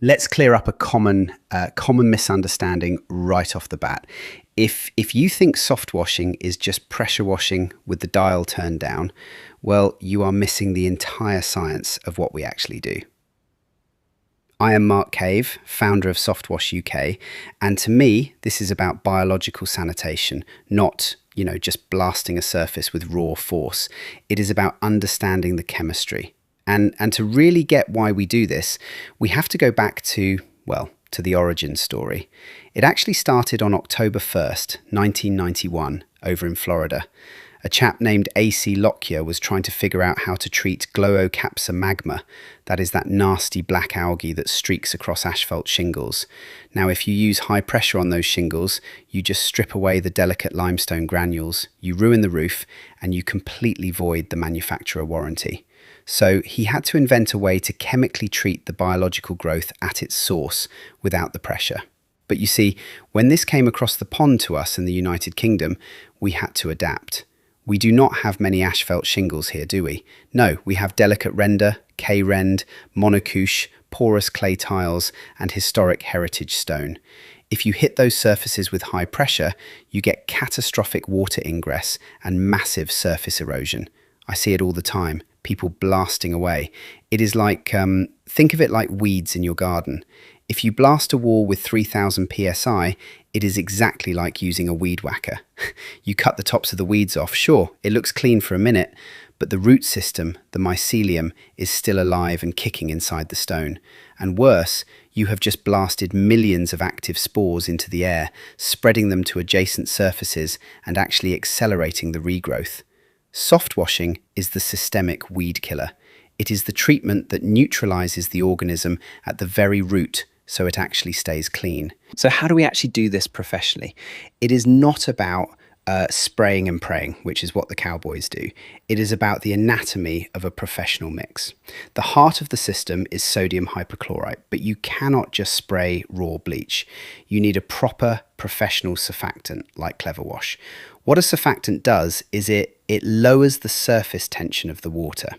Let's clear up a common misunderstanding right off the bat. If you think soft washing is just pressure washing with the dial turned down, well, you are missing the entire science of what we actually do. I am Mark Cave, founder of Softwash UK, and to me, this is about biological sanitation, not, just blasting a surface with raw force. It is about understanding the chemistry. And to really get why we do this, we have to go back to, to the origin story. It actually started on October 1st, 1991, over in Florida. A chap named A.C. Lockyer was trying to figure out how to treat Gloeocapsa magma, that is that nasty black algae that streaks across asphalt shingles. Now, if you use high pressure on those shingles, you just strip away the delicate limestone granules, you ruin the roof, and you completely void the manufacturer warranty. So he had to invent a way to chemically treat the biological growth at its source without the pressure. But you see, when this came across the pond to us in the United Kingdom, we had to adapt. We do not have many asphalt shingles here, do we? No, we have delicate render, K-rend, monocouche, porous clay tiles, and historic heritage stone. If you hit those surfaces with high pressure, you get catastrophic water ingress and massive surface erosion. I see it all the time, people blasting away. It is like, think of it like weeds in your garden. If you blast a wall with 3000 psi, it is exactly like using a weed whacker. You cut the tops of the weeds off, sure, it looks clean for a minute, but the root system, the mycelium, is still alive and kicking inside the stone. And worse, you have just blasted millions of active spores into the air, spreading them to adjacent surfaces and actually accelerating the regrowth. Soft washing is the systemic weed killer. It is the treatment that neutralizes the organism at the very root, so it actually stays clean. So how do we actually do this professionally? It is not about spraying and praying, which is what the cowboys do. It is about the anatomy of a professional mix. The heart of the system is sodium hypochlorite, but you cannot just spray raw bleach. You need a proper professional surfactant like Clever Wash. What a surfactant does is it lowers the surface tension of the water.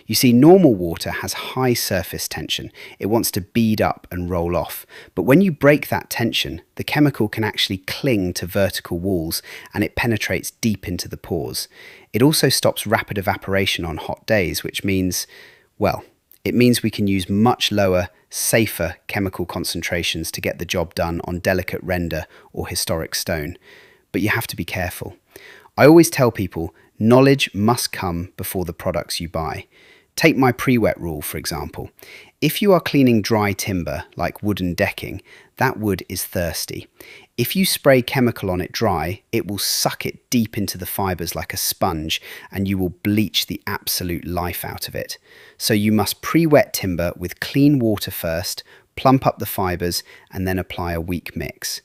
You see, normal water has high surface tension. It wants to bead up and roll off. But when you break that tension, the chemical can actually cling to vertical walls and it penetrates deep into the pores. It also stops rapid evaporation on hot days, which means, it means we can use much lower, safer chemical concentrations to get the job done on delicate render or historic stone. But you have to be careful. I always tell people, knowledge must come before the products you buy. Take my pre-wet rule, for example. If you are cleaning dry timber, like wooden decking, that wood is thirsty. If you spray chemical on it dry, it will suck it deep into the fibers like a sponge, and you will bleach the absolute life out of it. So you must pre-wet timber with clean water first, plump up the fibers, and then apply a weak mix.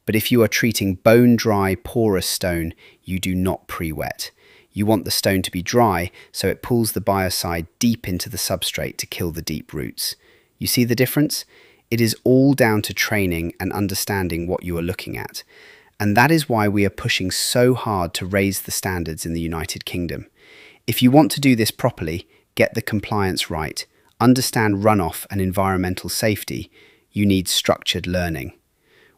But if you are treating bone-dry, porous stone, you do not pre-wet. You want the stone to be dry, so it pulls the biocide deep into the substrate to kill the deep roots. You see the difference? It is all down to training and understanding what you are looking at. And that is why we are pushing so hard to raise the standards in the United Kingdom. If you want to do this properly, get the compliance right, understand runoff and environmental safety, you need structured learning.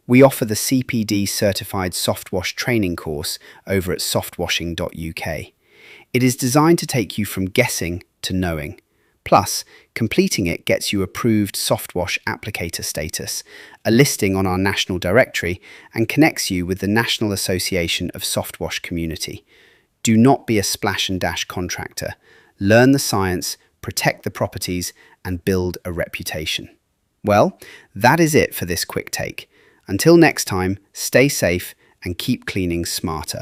We offer the CPD certified Softwash training course over at softwashing.uk. It is designed to take you from guessing to knowing. Plus, completing it gets you approved Softwash applicator status, a listing on our national directory, and connects you with the National Association of Softwash Community. Do not be a splash and dash contractor. Learn the science, protect the properties, and build a reputation. Well, that is it for this quick take. Until next time, stay safe and keep cleaning smarter.